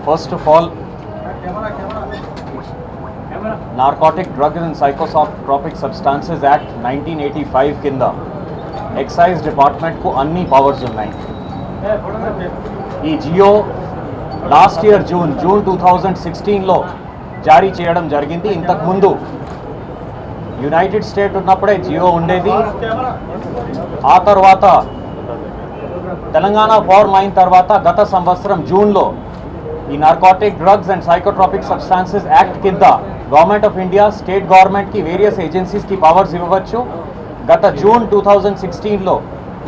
First of all, Narcotic Drugs and Psychotropic Substances Act 1985 కింద excise డిపార్ట్మెంట్కు అన్ని powers ఉన్నాయి. ఈ జియో లాస్ట్ ఇయర్ జూన్ 2016లో జారీ చేయడం జరిగింది. ఇంతకుముందు యునైటెడ్ స్టేట్ ఉన్నప్పుడే జియో ఉండేది. ఆ తర్వాత తెలంగాణ ఫార్మ్ అయిన తర్వాత గత సంవత్సరం జూన్లో ఈ narcotic drugs and psychotropic substances act కింద గవర్నమెంట్ ఆఫ్ ఇండియా స్టేట్ గవర్నమెంట్కి వేరియస్ ఏజెన్సీస్కి పవర్స్ ఇవ్వవచ్చు. గత జూన్ 2016లో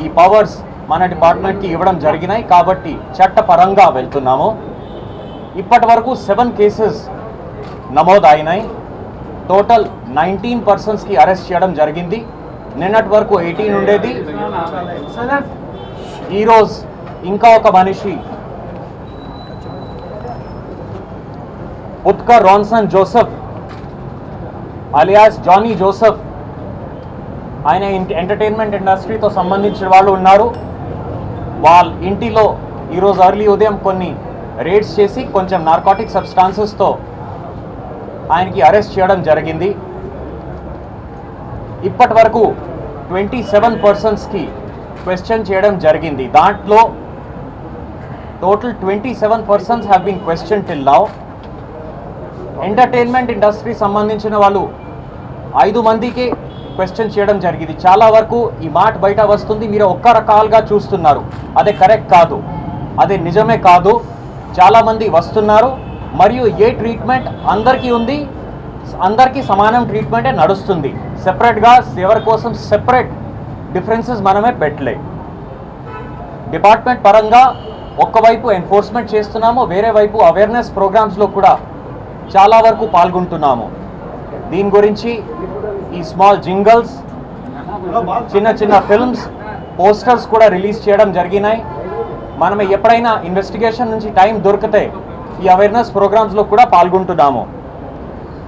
ఈ పవర్స్ మన డిపార్ట్మెంట్కి ఇవ్వడం జరిగినాయి. కాబట్టి చట్టపరంగా వెళ్తున్నాము. ఇప్పటి వరకు 7 కేసెస్ నమోదైనాయి. టోటల్ 19 పర్సన్స్కి అరెస్ట్ చేయడం జరిగింది. నిన్నటి వరకు 18 ఉండేది. ఈరోజు ఇంకా ఒక మనిషి ఉత్కర్ రాన్సన్ జోసెఫ్ అలియాస్ జానీ జోసెఫ్, ఆయన ఎంటర్టైన్మెంట్ ఇండస్ట్రీతో సంబంధించిన వాళ్ళు ఉన్నారు. వాళ్ళ ఇంటిలో ఈరోజు ఎర్లీ ఉదయం కొన్ని రేడ్స్ చేసి కొంచెం నార్కోటిక్ సబ్స్టాన్సెస్తో ఆయనకి అరెస్ట్ చేయడం జరిగింది. ఇప్పటి వరకు 27 పర్సన్స్కి క్వశ్చన్ చేయడం జరిగింది. దాంట్లో total 27 persons have been question till now. Entertainment industry సంబంధించిన వాళ్ళు 5 మందికి క్వశ్చన్ చేయడం జరిగింది. చాలా వరకు ఈ మాట బయట వస్తుంది, మీరు ఒక్క రకాలుగా చూస్తున్నారు, అదే కరెక్ట్ కాదు, అదే నిజమే కాదు. చాలామంది వస్తున్నారు మరియు ఏ ట్రీట్మెంట్ అందరికీ ఉంది, అందరికీ సమానం ట్రీట్మెంటే నడుస్తుంది. సెపరేట్గా ఎవరి కోసం సెపరేట్ డిఫరెన్సెస్ మనమే పెట్టలే. డిపార్ట్మెంట్ పరంగా ఒక్కవైపు ఎన్ఫోర్స్మెంట్ చేస్తున్నాము, వేరే వైపు అవేర్నెస్ ప్రోగ్రామ్స్లో కూడా చాలా వరకు పాల్గొంటున్నాము. దీని గురించి ఈ స్మాల్ జింగల్స్, చిన్న చిన్న ఫిల్మ్స్, పోస్టర్స్ కూడా రిలీజ్ చేయడం జరిగినాయి. మనం ఎప్పుడైనా ఇన్వెస్టిగేషన్ నుంచి టైం దొరికితే ఈ అవేర్నెస్ ప్రోగ్రామ్స్లో కూడా పాల్గొంటున్నాము.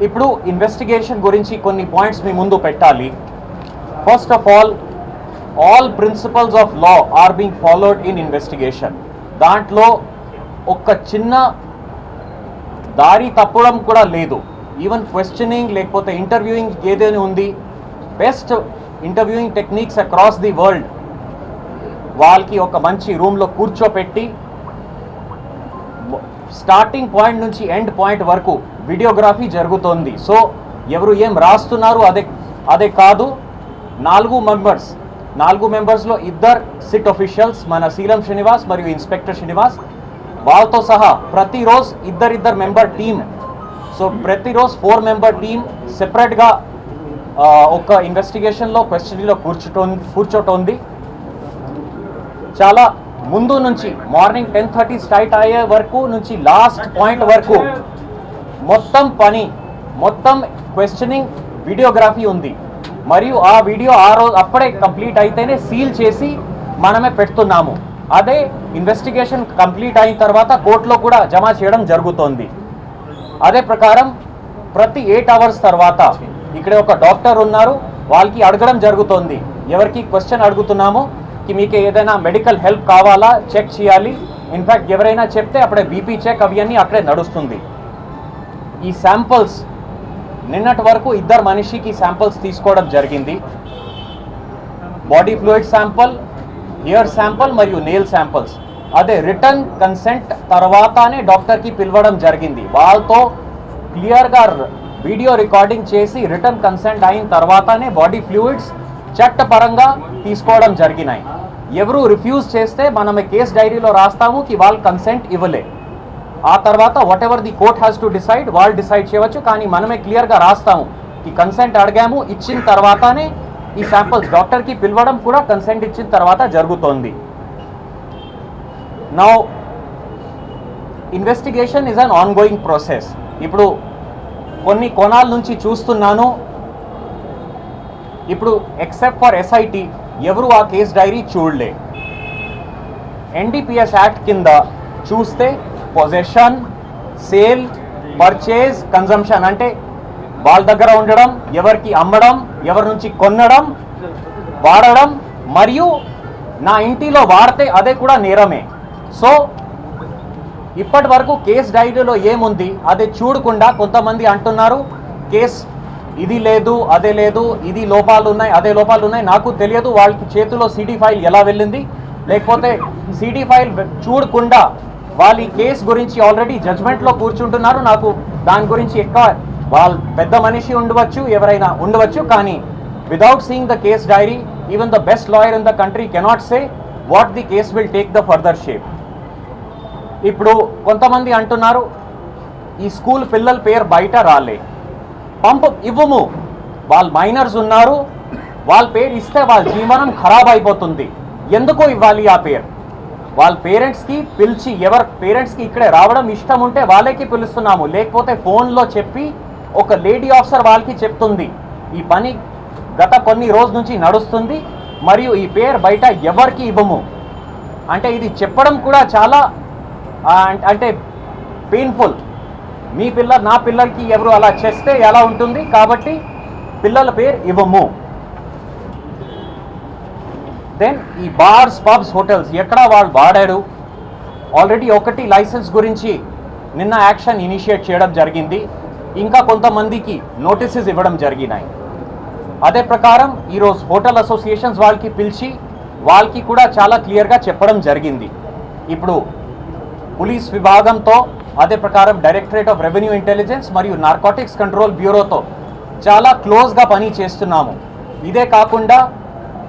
ఇప్పుడు ఇన్వెస్టిగేషన్ గురించి కొన్ని పాయింట్స్ మీ ముందు పెట్టాలి. First of all principles of law are being followed in investigation. దాంట్లో ఒక చిన్న దారి తప్పడం కూడా లేదు. ఈవెన్ క్వశ్చనింగ్ లేకపోతే ఇంటర్వ్యూయింగ్ ఏదైనా ఉంది, best interviewing techniques across the world వాళ్ళకి ఒక మంచి రూమ్లో కూర్చోపెట్టి స్టార్టింగ్ పాయింట్ నుంచి ఎండ్ పాయింట్ వరకు వీడియోగ్రఫీ జరుగుతోంది. సో ఎవరు ఏం రాస్తున్నారు అదే కాదు. 4 మెంబర్స్లో 2 సిట్ ఆఫీషియల్స్, మన సీలం శ్రీనివాస్ మరియు ఇన్స్పెక్టర్ శ్రీనివాస్, వాళ్ళతో సహా ప్రతిరోజు 2 మెంబర్ టీమ్. సో ప్రతిరోజు 4 మెంబర్ టీమ్ సెపరేట్గా ఒక ఇన్వెస్టిగేషన్లో క్వశ్చన్లో కూర్చోటోంది. చాలా ముందు నుంచి మార్నింగ్ 10:30 స్టార్ట్ అయ్యే వరకు నుంచి లాస్ట్ పాయింట్ వరకు మొత్తం క్వశ్చనింగ్ వీడియోగ్రఫీ ఉంది. మరియు ఆ వీడియో అప్పుడే కంప్లీట్ అయితేనే సీల్ చేసి మనమే పెడుతున్నాము. అదే ఇన్వెస్టిగేషన్ కంప్లీట్ అయిన తర్వాత కోర్టులో కూడా జమ చేయడం జరుగుతోంది. అదే ప్రకారం ప్రతి 8 అవర్స్ తర్వాత ఇక్కడ ఒక డాక్టర్ ఉన్నారు, వాళ్ళకి అడగడం జరుగుతోంది. ఎవరికి క్వశ్చన్ అడుగుతున్నామో कि మీకు ఏదైనా మెడికల్ హెల్ప్ కావాలా చెక్ చేయాలి. ఇన్ఫ్యాక్ట్ ఎవరైనా చెప్తే అప్పుడే బీపీ చెక్ అవన్నీ అక్కడే నడుస్తుంది. ఈ శాంపుల్స్ నిన్నటి వరకు 2 మనిషికి శాంపుల్స్ తీసుకోవడం జరిగింది. Body fluid sample, here sample మరియు నెయిల్ శాంపుల్స్. అదే రిటర్న్ కన్సెంట్ తర్వాతనే డాక్టర్కి పిలవడం జరిగింది. వాళ్ళతో క్లియర్గా వీడియో రికార్డింగ్ చేసి రిటర్న్ కన్సెంట్ అయిన తర్వాతనే బాడీ ఫ్లూయిడ్స్ చట్టపరంగా తీసుకోవడం జరిగినాయి. ఎవరు రిఫ్యూజ్ చేస్తే మనం కేస్ డైరీలో రాస్తాము కి వాళ్ళు కన్సెంట్ ఇవ్వలే. ఆ తర్వాత what ever the court has to decide, వాళ్ళు డిసైడ్ చేయవచ్చు. కానీ మనమే క్లియర్గా రాస్తాము ఈ కన్సెంట్ అడిగాము, ఇచ్చిన తర్వాతనే ఈ శాంపుల్స్ డాక్టర్కి పిలవడం కూడా కన్సెంట్ ఇచ్చిన తర్వాత జరుగుతోంది. Now investigation is an on going process. ఇప్పుడు కొన్ని కోణాల నుంచి చూస్తున్నాను. ఇప్పుడు ఎక్సెప్ట్ ఫర్ ఎస్ఐటి ఎవరు ఆ కేస్ డైరీ చూడలే. ఎన్డీపీఎస్ యాక్ట్ కింద చూస్తే పొజెషన్, సేల్, పర్చేజ్, కన్జంప్షన్ అంటే వాళ్ళ దగ్గర ఉండడం, ఎవరికి అమ్మడం, ఎవరి నుంచి కొనడం, వాడడం, మరియు నా ఇంటిలో వాడితే అదే కూడా నేరమే. సో ఇప్పటి వరకు కేస్ డైరీలో ఏముంది అదే చూడకుండా కొంతమంది అంటున్నారు కేస్ ఇది లేదు అదే లేదు, ఇది లోపాలు ఉన్నాయి అదే లోపాలు ఉన్నాయి. నాకు తెలియదు వాళ్ళకి చేతిలో సిడి ఫైల్ ఎలా వెళ్ళింది, లేకపోతే సిడి ఫైల్ చూడకుండా వాళ్ళు ఈ కేసు గురించి ఆల్రెడీ జడ్జ్మెంట్లో కూర్చుంటున్నారు. నాకు దాని గురించి ఎక్కువ వాళ్ళు పెద్ద మనిషి ఉండవచ్చు, ఎవరైనా ఉండవచ్చు, కానీ without seeing the case dairy even the best lawyer in the country cannot say what the case will take the further shape. ఇప్పుడు కొంతమంది అంటున్నారు ఈ స్కూల్ పిల్లల పేరు బయట రాలే, పంపు ఇవ్వము, వాళ్ళు మైనర్స్ ఉన్నారు, వాళ్ళ పేరు ఇస్తే వాళ్ళ జీవనం ఖరాబ్ అయిపోతుంది, ఎందుకో ఇవ్వాలి ఆ పేరు. వాళ్ళ పేరెంట్స్కి పిలిచి, ఎవరి పేరెంట్స్కి ఇక్కడే రావడం ఇష్టం ఉంటే వాళ్ళకి పిలుస్తున్నాము, లేకపోతే ఫోన్లో చెప్పి ఒక లేడీ ఆఫీసర్ వాళ్ళకి చెప్తుంది ఈ పని గత కొన్ని రోజు నుంచి నడుస్తుంది మరియు ఈ పేరు బయట ఎవరికి ఇవ్వము అంటే ఇది చెప్పడం కూడా చాలా అంటే పెయిన్ఫుల్. మీ పిల్ల నా పిల్లలకి ఎవరు అలా చేస్తే ఎలా ఉంటుంది, కాబట్టి పిల్లల పేరు ఇవ్వము. దెన్ ఈ బార్స్ పబ్స్ హోటల్స్ ఎక్కడ వాళ్ళు వాడారు, ఆల్రెడీ ఒకటి లైసెన్స్ గురించి నిన్న యాక్షన్ ఇనిషియేట్ చేయడం జరిగింది, ఇంకా కొంతమందికి నోటీసెస్ ఇవ్వడం జరిగినాయి. అదే ప్రకారం ఈరోజు హోటల్ అసోసియేషన్స్ వాళ్ళకి పిలిచి వాళ్ళకి కూడా చాలా క్లియర్గా చెప్పడం జరిగింది. ఇప్పుడు పోలీస్ విభాగంతో, అదే ప్రకారం డైరెక్టరేట్ ఆఫ్ రెవెన్యూ ఇంటెలిజెన్స్ మరియు నార్కోటిక్స్ కంట్రోల్ బ్యూరోతో చాలా క్లోజ్గా పని చేస్తున్నాము. ఇదే కాకుండా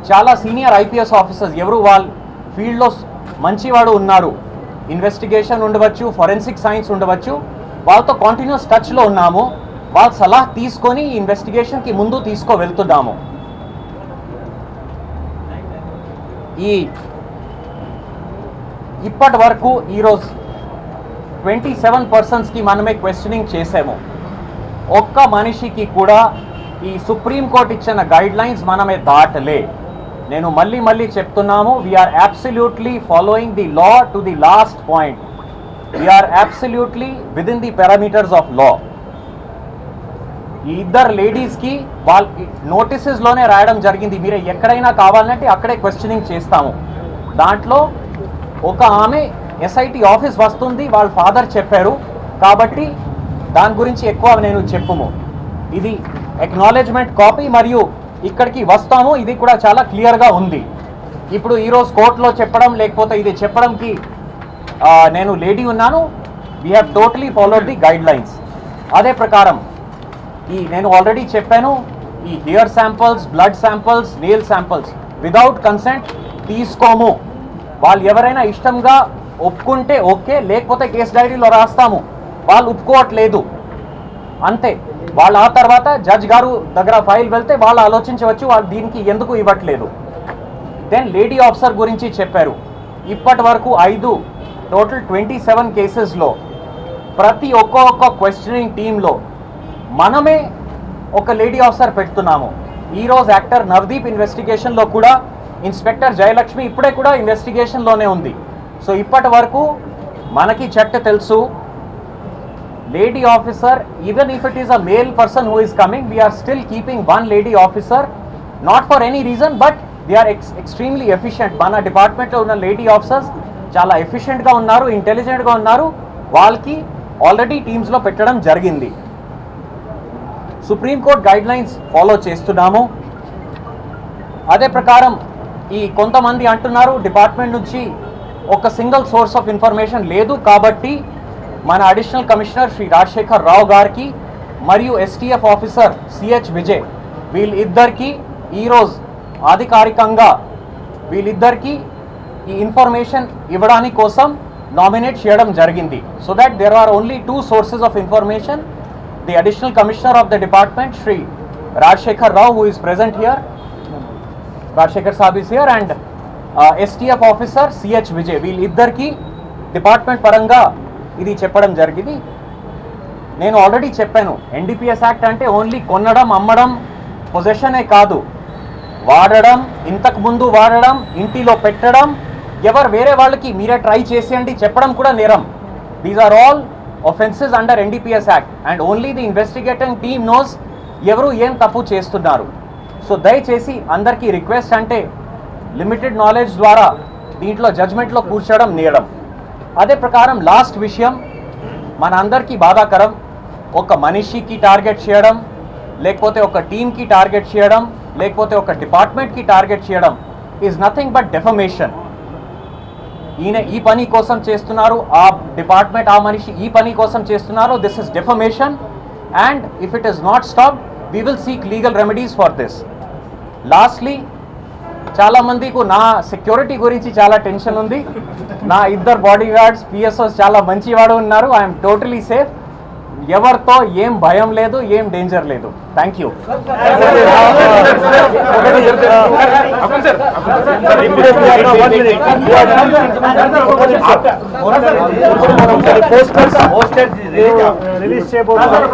చాలా సీనియర్ ఐపీఎస్ ఆఫీసర్స్ ఎవరు వాళ్ళ ఫీల్డ్లో మంచివాడు ఉన్నారు, ఇన్వెస్టిగేషన్ ఉండవచ్చు, ఫోరెన్సిక్ సైన్స్ ఉండవచ్చు, వాళ్ళతో కంటిన్యూస్ టచ్లో ఉన్నాము. వాళ్ళ సలహా తీసుకొని ఇన్వెస్టిగేషన్కి ముందు వెళ్తున్నాము. ఇప్పటి వరకు ఈరోజు 27 పర్సన్స్కి మనమే క్వశ్చనింగ్ చేసాము. ఒక్క మనిషికి కూడా ఈ సుప్రీంకోర్టు ఇచ్చిన గైడ్ లైన్స్ మనమే దాటలే. నేను మళ్ళీ చెప్తున్నాము, we're absolutely following the law to the last point. We're absolutely within the parameters of law. ఈ ఇద్దరు లేడీస్కి వాళ్ళ నోటీసెస్లోనే రాయడం జరిగింది, మీరు ఎక్కడైనా కావాలంటే అక్కడే క్వశ్చనింగ్ చేస్తాము. దాంట్లో ఒక ఆమె ఎస్ఐటి ఆఫీస్ వస్తుంది, వాళ్ళ ఫాదర్ చెప్పారు, కాబట్టి దాని గురించి ఎక్కువ నేను చెప్పము. ఇది ఎక్నాలెడ్జ్మెంట్ కాపీ మరియు ఇక్కడికి వస్తాము, ఇది కూడా చాలా క్లియర్గా ఉంది. ఇప్పుడు ఈరోజు కోర్టులో చెప్పడం లేకపోతే ఇది చెప్పడంకి నేను లేడీ ఉన్నాను. We have totally followed the guide lines. అదే ప్రకారం నేను ఆల్రెడీ చెప్పాను, ఈ hair samples, blood samples, nail samples without consent తీసుకోము. వాళ్ళు ఎవరైనా ఇష్టంగా ఒప్పుకుంటే ఓకే, లేకపోతే కేసు డైరీలో రాస్తాము. వాళ్ళు ఒప్పుకోవట్లేదు అంతే. వాళ్ళు ఆ తర్వాత జడ్జ్ గారు దగ్గర ఫైల్ వెళ్తే వాళ్ళు ఆలోచించవచ్చు వాళ్ళు దీనికి ఎందుకు ఇవ్వట్లేదు. దెన్ లేడీ ఆఫీసర్ గురించి చెప్పారు. ఇప్పటి వరకు 5 టోటల్ 27 కేసెస్లో ప్రతి ఒక్క క్వశ్చనింగ్ టీంలో మనమే ఒక లేడీ ఆఫీసర్ పెడుతున్నాము. ఈరోజు యాక్టర్ నవదీప్ ఇన్వెస్టిగేషన్లో కూడా ఇన్స్పెక్టర్ జయలక్ష్మి ఇప్పుడే కూడా ఇన్వెస్టిగేషన్లోనే ఉంది. సో ఇప్పటి వరకు మనకి చట్ట తెలుసు, lady officer, even if it is a male person who is coming, we are still keeping one lady officer, not for any reason, but they are extremely efficient. Mana department lo unna lady officers chala efficient ga unnaru, intelligent ga unnaru, వాళ్ళకి already teams లో పెట్టడం జరిగింది. Supreme court guide lines follow చేస్తున్నాము. అదే ప్రకారం ఈ కొంతమంది అంటున్నారు డిపార్ట్మెంట్ నుంచి ఒక సింగిల్ సోర్స్ ఆఫ్ ఇన్ఫర్మేషన్ లేదు, కాబట్టి మన అడిషనల్ కమిషనర్ శ్రీ రాజశేఖర్ రావు గారికి మరియు ఎస్టీఎఫ్ ఆఫీసర్ సిహెచ్ విజయ్ వీళ్ళిద్దరికీ ఈరోజు అధికారికంగా వీళ్ళిద్దరికీ ఈ ఇన్ఫర్మేషన్ ఇవ్వడానికి కోసం నామినేట్ చేయడం జరిగింది. So that there are only 2 sources of information. The additional commissioner of the department Shri Rajshekhar Rao, who is present here, Rajshekhar Saab is here, and STF officer CH Vijay వీళ్ళిద్దరికీ department పరంగా ఇది చెప్పడం జరిగింది. నేను already చెప్పాను, NDPS act అంటే only కొనడం, అమ్మడం, పొజెషనే కాదు, వాడడం, ఇంతకు ముందు వాడడం, ఇంటిలో పెట్టడం, ఎవరు వేరే వాళ్ళకి మీరే ట్రై చేసేయండి చెప్పడం కూడా నేరం. These are all offenses under NDPS Act, and only the investigating team knows ఎవరు ఏం తప్పు చేస్తున్నారు. సో దయచేసి అందరికీ రిక్వెస్ట్, అంటే లిమిటెడ్ నాలెడ్జ్ ద్వారా దీంట్లో జడ్జ్మెంట్లో కూర్చోవడం నేరం. అదే ప్రకారం లాస్ట్ విషయం మన అందరికీ బాధాకరం, ఒక మనిషికి టార్గెట్ చేయడం, లేకపోతే ఒక టీంకి టార్గెట్ చేయడం, లేకపోతే ఒక డిపార్ట్మెంట్కి టార్గెట్ చేయడం ఈజ్ నథింగ్ బట్ డెఫమేషన్. ఈయన ఈ పని కోసం చేస్తున్నారు, ఆ డిపార్ట్మెంట్ ఆ మనిషి ఈ పని కోసం చేస్తున్నారు. This is defamation and if it is not stop we will seek legal remedies for this. Lastly, చాలామందికి నా సెక్యూరిటీ గురించి చాలా టెన్షన్ ఉంది. నా 2 బాడీ గార్డ్స్ పిఎస్ఓస్ చాలా మంచివాడు ఉన్నారు. I'm totally safe. ఎవరితో ఏం భయం లేదు, ఏం డేంజర్ లేదు. Thank you. రిలీజ్ చేయబోతున్నారు.